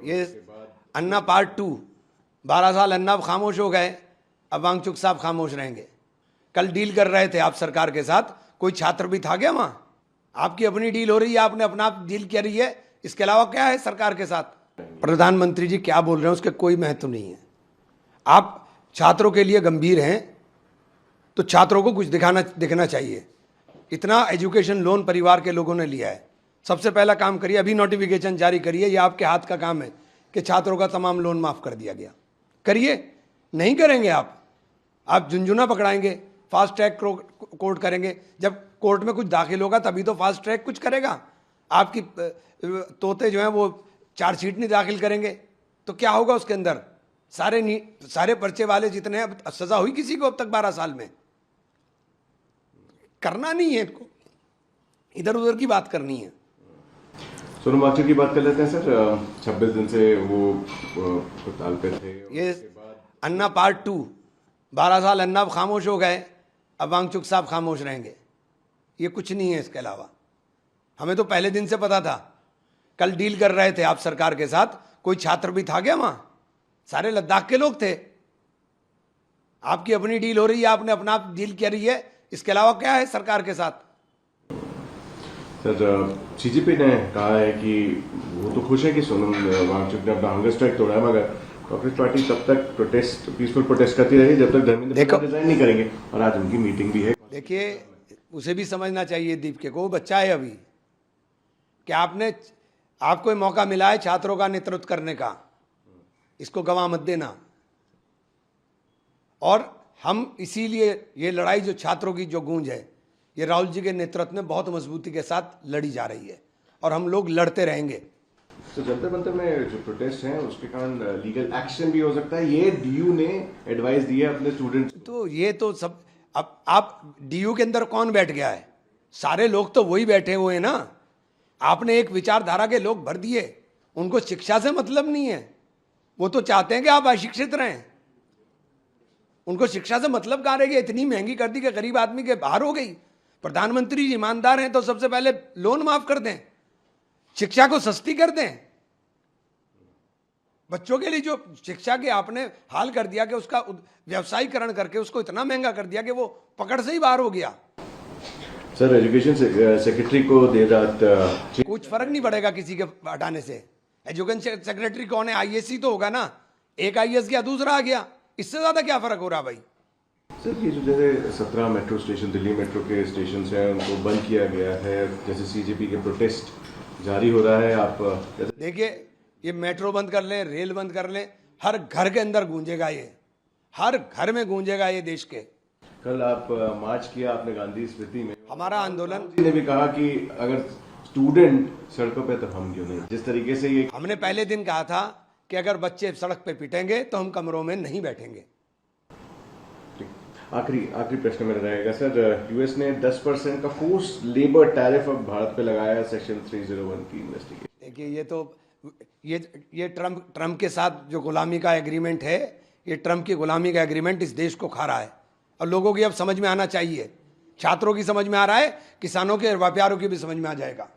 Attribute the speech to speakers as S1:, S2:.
S1: ये अन्ना पार्ट 2, 12 साल अन्ना खामोश हो गए, अब वांगचुक साहब खामोश रहेंगे। कल डील कर रहे थे आप सरकार के साथ, कोई छात्र भी था क्या वहां? आपकी अपनी डील हो रही है, आपने अपना डील कर रही है, इसके अलावा क्या है सरकार के साथ? प्रधानमंत्री जी क्या बोल रहे हैं उसके कोई महत्व नहीं है। आप छात्रों के लिए गंभीर हैं तो छात्रों को कुछ दिखना चाहिए। इतना एजुकेशन लोन परिवार के लोगों ने लिया है, सबसे पहला काम करिए, अभी नोटिफिकेशन जारी करिए, ये आपके हाथ का काम है कि छात्रों का तमाम लोन माफ कर दिया गया। करिए, नहीं करेंगे आप झुंझुना पकड़ाएंगे, फास्ट ट्रैक कोर्ट करेंगे। जब कोर्ट में कुछ दाखिल होगा तभी तो फास्ट ट्रैक कुछ करेगा। आपकी तोते जो हैं वो चार्जशीट नहीं दाखिल करेंगे तो क्या होगा उसके अंदर? सारे पर्चे वाले जितने हैं, अब सजा हुई किसी को अब तक 12 साल में? करना नहीं है इनको, इधर उधर की बात करनी है।
S2: सोनम वांगचुक की बात कर लेते हैं सर। 26 दिन से वो हड़ताल पे थे।
S1: ये अन्ना पार्ट 2, 12 साल अन्ना खामोश हो गए, अब वांगचुक साहब खामोश रहेंगे। ये कुछ नहीं है इसके अलावा। हमें तो पहले दिन से पता था। कल डील कर रहे थे आप सरकार के साथ, कोई छात्र भी था क्या वहां? सारे लद्दाख के लोग थे। आपकी अपनी डील हो रही है, आपने अपना डील कर रही है, इसके अलावा क्या है सरकार के साथ?
S2: सर, सीजेपी ने कहा है कि वो तो खुश है कि सोनम वांगचुक ने अपना हंगर स्ट्राइक तोड़ा है, मगर कांग्रेस पार्टी तब तक पीसफुल प्रोटेस्ट करती रही जब तक धर्मेंद्र प्रधान रिजाइन नहीं करेंगे, और आज उनकी मीटिंग भी है।
S1: देखिए, उसे भी समझना चाहिए दीपके को, वो बच्चा है अभी, कि आपको ये मौका मिला है छात्रों का नेतृत्व करने का, इसको गंवा मत देना। और हम इसीलिए ये लड़ाई जो छात्रों की जो गूंज है, ये राहुल जी के नेतृत्व में बहुत मजबूती के साथ लड़ी जा रही है और हम लोग लड़ते रहेंगे।
S2: तो जंतर मंतर में जो प्रोटेस्ट हैं उसके कारण लीगल एक्शन भी हो सकता है, ये डीयू ने एडवाइस दी है अपने स्टूडेंट्स।
S1: तो ये तो सब, अब आप डीयू के अंदर कौन बैठ गया है? सारे लोग तो वही बैठे हुए हैं ना। आपने एक विचारधारा के लोग भर दिए, उनको शिक्षा से मतलब नहीं है, वो तो चाहते हैं कि आप अशिक्षित रहें। उनको शिक्षा से मतलब कहाँ रहेगी? इतनी महंगी कर दी कि गरीब आदमी के बाहर हो गई। प्रधानमंत्री जी ईमानदार हैं तो सबसे पहले लोन माफ कर दें, शिक्षा को सस्ती कर दें। बच्चों के लिए जो शिक्षा के आपने हाल कर दिया कि उसका व्यवसायीकरण करके उसको इतना महंगा कर दिया कि वो पकड़ से ही बाहर हो गया।
S2: सर, एजुकेशन सेक्रेटरी को देर रात
S1: कुछ फर्क नहीं पड़ेगा किसी के हटाने से। एजुकेशन सेक्रेटरी कौन है? आईएएस तो होगा ना। एक आईएएस गया, दूसरा आ गया, इससे ज्यादा क्या फर्क हो रहा भाई?
S2: सर, ये जो जैसे 17 मेट्रो स्टेशन, दिल्ली मेट्रो के स्टेशन हैं, उनको बंद किया गया है, जैसे सीजेपी के प्रोटेस्ट जारी हो रहा है। आप
S1: देखिए, ये मेट्रो बंद कर लें, रेल बंद कर लें, हर घर के अंदर गूंजेगा, ये हर घर में गूंजेगा ये देश के।
S2: कल आप मार्च किया आपने गांधी स्मृति में,
S1: हमारा आंदोलन
S2: ने भी कहा कि अगर स्टूडेंट सड़कों पे तो हम क्यों नहीं। जिस तरीके से ये
S1: हमने पहले दिन कहा था कि अगर बच्चे सड़क पे पिटेंगे तो हम कमरों में नहीं बैठेंगे।
S2: आखिरी प्रश्न मेरा रहेगा सर। यूएस ने 10% का फोर्स लेबर टैरिफ अब भारत पे लगाया है, सेक्शन 301 की इन्वेस्टिगेशन।
S1: देखिए, ये तो ये ट्रम्प के साथ जो गुलामी का एग्रीमेंट है, ये ट्रम्प की गुलामी का एग्रीमेंट इस देश को खा रहा है और लोगों की अब समझ में आना चाहिए। छात्रों की समझ में आ रहा है, किसानों के व्यापारियों की भी समझ में आ जाएगा।